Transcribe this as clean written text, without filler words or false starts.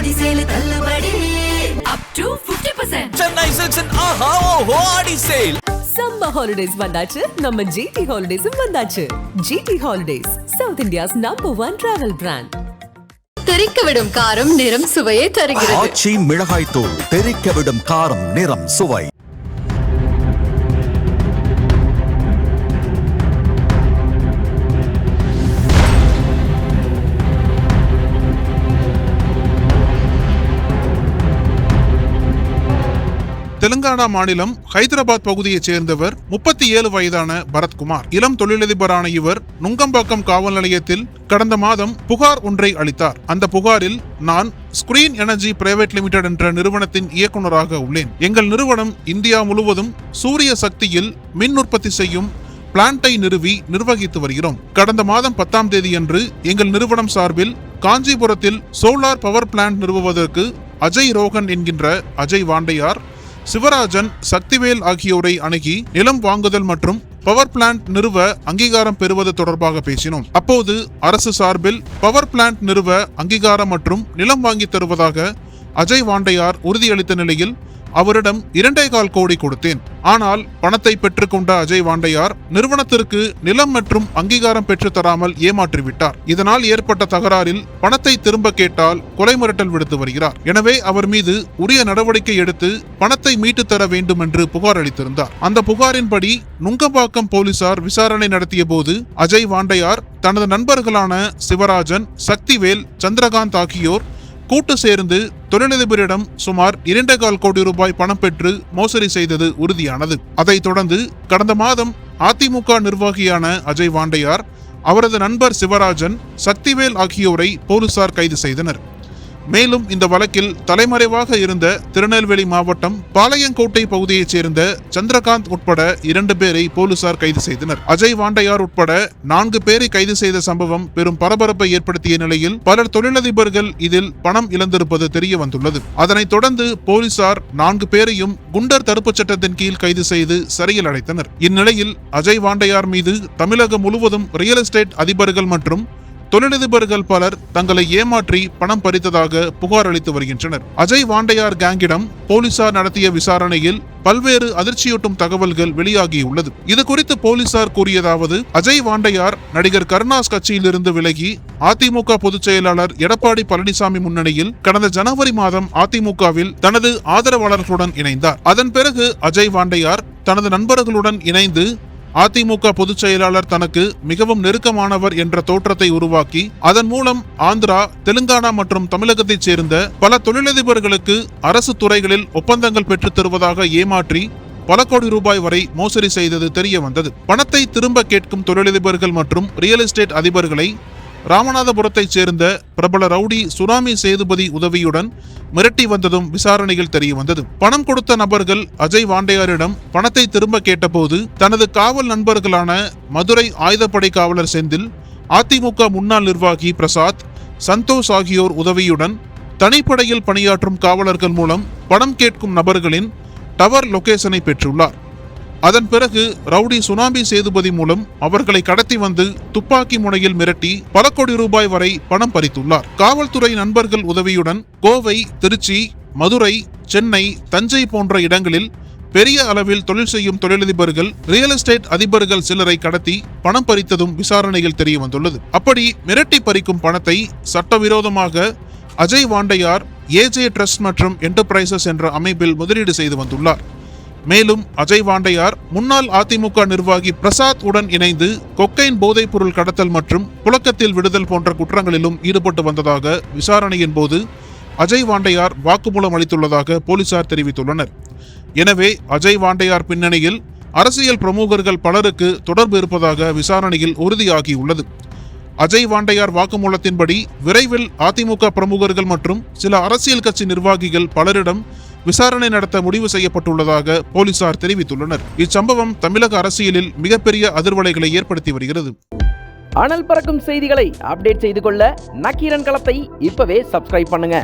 ஆடி sale தள்ளுபடி up to 50%. Chennai சில்க்ஸின் ஆஹா ஓஹோ ஆடி sale. Summer holidays வந்தாச்சு, நம்ம ஜிடி ஹாலிடேஸும் வந்தாச்சு. GT holidays, south India's #1 travel brand. தெறிக்க விடும் காரம் நிறம் சுவையை தருகிறது. ஆச்சி மிளகாய் தூள் தெறிக்க விடும் காரம் நிறம் சுவை. தெலுங்கானா மாநிலம் ஹைதராபாத் பகுதியைச் சேர்ந்தவர் 37 வயதான பரத்குமார். இளம் தொழிலதிபரான இவர் நுங்கம்பாக்கம் காவல் நிலையத்தில் கடந்த மாதம் புகார் ஒன்றை அளித்தார். அந்த புகாரில், நான் ஸ்கிரீன் எனர்ஜி பிரைவேட் லிமிடெட் என்ற நிறுவனத்தின் இயக்குநராக உள்ளேன். எங்கள் நிறுவனம் இந்தியா முழுவதும் சூரிய சக்தியில் மின் உற்பத்தி செய்யும் பிளான்ட்டை நிறுவி நிர்வகித்து வருகிறோம். கடந்த மாதம் 10ஆம் தேதியன்று எங்கள் நிறுவனம் சார்பில் காஞ்சிபுரத்தில் சோலார் பவர் பிளான்ட் நிறுவுவதற்கு அஜய் ரோகன் என்கின்ற அஜய் வாண்டையார், சிவராஜன், சக்திவேல் ஆகியோரை அணுகி நிலம் வாங்குதல் மற்றும் பவர் பிளான்ட் நிறுவ அங்கீகாரம் பெறுவது தொடர்பாக பேசினோம். அப்போது அரசு சார்பில் பவர் பிளான்ட் நிறுவ அங்கீகாரம் மற்றும் நிலம் வாங்கி தருவதாக அஜய் வாண்டையார் உறுதியளித்த நிலையில் அவரிடம் 2.25 கோடி கொடுத்தேன். ஆனால் பணத்தை பெற்றுக்கொண்ட அஜய் வாண்டையார் நிறுவனத்திற்கு நிலம் மற்றும் அங்கீகாரம் பெற்று தராமல் ஏமாற்றிவிட்டார். இதனால் ஏற்பட்ட தகராறில் பணத்தை திரும்ப கேட்டால் கொலை மிரட்டல் விடுத்து வருகிறார். எனவே அவர் மீது உரிய நடவடிக்கை எடுத்து பணத்தை மீட்டு தர வேண்டும் என்று புகார் அளித்திருந்தார். அந்த புகாரின்படி நுங்கம்பாக்கம் போலீசார் விசாரணை நடத்திய போது அஜய் வாண்டையார் தனது நண்பர்களான சிவராஜன், சக்திவேல், சந்திரகாந்த் ஆகியோர் கூட்டு சேர்ந்து தொழிலதிபரிடம் சுமார் 2.25 கோடி ரூபாய் பணம் பெற்று மோசடி செய்தது உறுதியானது. அதைத் தொடர்ந்து கடந்த மாதம் அதிமுக நிர்வாகியான அஜய் வாண்டையார், அவரது நண்பர் சிவராஜன், சக்திவேல் ஆகியோரை போலீசார் கைது செய்தனர். மேலும் இந்த வழக்கில் தலைமறைவாக இருந்த திருநெல்வேலி மாவட்டம் பாளையங்கோட்டை பகுதியைச் சேர்ந்த சந்திரகாந்த் உட்பட 2 பேரை போலீசார் கைது செய்தனர். அஜய் வாண்டையார் உட்பட 4 பேரை கைது செய்த சம்பவம் பெரும் பரபரப்பை ஏற்படுத்திய நிலையில் பலர் தொழிலதிபர்கள் இதில் பணம் இழந்திருப்பது தெரிய வந்துள்ளது. அதனைத் தொடர்ந்து போலீசார் 4 பேரையும் குண்டர் தடுப்புச் சட்டத்தின் கீழ் கைது செய்து சிறையில் அடைத்தனர். இந்நிலையில் அஜய் வாண்டையார் மீது தமிழகம் முழுவதும் ரியல் எஸ்டேட் அதிபர்கள் மற்றும் தொழிலதிபர்கள் பலர் தங்களை ஏமாற்றி பணம் பறித்ததாக புகார் அளித்து வருகின்றனர். அஜய் வாண்டையார் கேங்கிடம் போலீசார் நடத்திய விசாரணையில் பல்வேறு அதிர்ச்சியூட்டும் தகவல்கள் வெளியாகியுள்ளது. இது குறித்து போலீசார் கூறியதாவது: அஜய் வாண்டையார் நடிகர் கருணாஸ் கட்சியிலிருந்து விலகி அதிமுக பொதுச் செயலாளர் எடப்பாடி பழனிசாமி முன்னணியில் கடந்த ஜனவரி மாதம் அதிமுகவில் தனது ஆதரவாளர்களுடன் இணைந்தார். அதன் பிறகு அஜய் வாண்டையார் தனது நண்பர்களுடன் இணைந்து அதிமுக பொதுச் செயலாளர் தனக்கு மிகவும் நெருக்கமானவர் என்ற தோற்றத்தை உருவாக்கி அதன் மூலம் ஆந்திரா, தெலுங்கானா மற்றும் தமிழகத்தைச் சேர்ந்த பல தொழிலதிபர்களுக்கு அரசு துறைகளில் ஒப்பந்தங்கள் பெற்றுத் தருவதாக ஏமாற்றி பல கோடி ரூபாய் வரை மோசடி செய்தது தெரிய வந்தது. பணத்தை திரும்ப கேட்கும் தொழிலதிபர்கள் மற்றும் ரியல் எஸ்டேட் அதிபர்களை ராமநாதபுரத்தைச் சேர்ந்த பிரபல ரவுடி சுனாமி சேதுபதி உதவியுடன் மிரட்டி வந்ததும் விசாரணையில் தெரிய வந்தது. பணம் கொடுத்த நபர்கள் அஜய் வாண்டையாரிடம் பணத்தை திரும்ப கேட்டபோது தனது காவல் நண்பர்களான மதுரை ஆயுதப்படை காவலர் செந்தில், அதிமுக முன்னாள் நிர்வாகி பிரசாத், சந்தோஷ் ஆகியோர் உதவியுடன் தனிப்படையில் பணியாற்றும் காவலர்கள் மூலம் பணம் கேட்கும் நபர்களின் டவர் லொகேஷனை பெற்றுள்ளார். அதன் பிறகு ரவுடி சுனாமி சேதுபதி மூலம் அவர்களை கடத்தி வந்து துப்பாக்கி முனையில் மிரட்டி பல கோடி ரூபாய் வரை பணம் பறித்துள்ளார். காவல்துறை நண்பர்கள் உதவியுடன் கோவை, திருச்சி, மதுரை, சென்னை, தஞ்சை போன்ற இடங்களில் பெரிய அளவில் தொழில் செய்யும் தொழிலதிபர்கள், ரியல் எஸ்டேட் அதிபர்கள் சிலரை கடத்தி பணம் பறித்ததும் விசாரணையில் தெரிய வந்துள்ளது. அப்படி மிரட்டி பறிக்கும் பணத்தை சட்டவிரோதமாக அஜய் வாண்டையார் ஏஜே ட்ரஸ்ட் மற்றும் என்டர்பிரைசஸ் என்ற அமைப்பில் முதலீடு செய்து வந்துள்ளார். மேலும் அஜய் வாண்டையார் முன்னாள் அதிமுக நிர்வாகி பிரசாத் உடன் இணைந்து கொக்கைன் போதைப் பொருள் கடத்தல் மற்றும் புழக்கத்தில் விடுதல் போன்ற குற்றங்களிலும் ஈடுபட்டு வந்ததாக விசாரணையின் போது அஜய் வாண்டையார் வாக்குமூலம் அளித்துள்ளதாக போலீசார் தெரிவித்துள்ளனர். எனவே அஜய் வாண்டையார் பின்னணியில் அரசியல் பிரமுகர்கள் பலருக்கு தொடர்பு இருப்பதாக விசாரணையில் உறுதியாகியுள்ளது. அஜய் வாண்டையார் வாக்குமூலத்தின்படி விரைவில் அதிமுக பிரமுகர்கள் மற்றும் சில அரசியல் கட்சி நிர்வாகிகள் பலரிடம் விசாரணை நடத்த முடிவு செய்யப்பட்டுள்ளதாக போலீசார் தெரிவித்துள்ளனர். இச்சம்பவம் தமிழக அரசியலில் மிகப்பெரிய அதிர்வலைகளை ஏற்படுத்தி வருகிறது. அனல் பறக்கும் செய்திகளை அப்டேட் செய்து கொள்ள நக்கீரன் களத்தை இப்பவே சப்ஸ்கிரைப் பண்ணுங்க.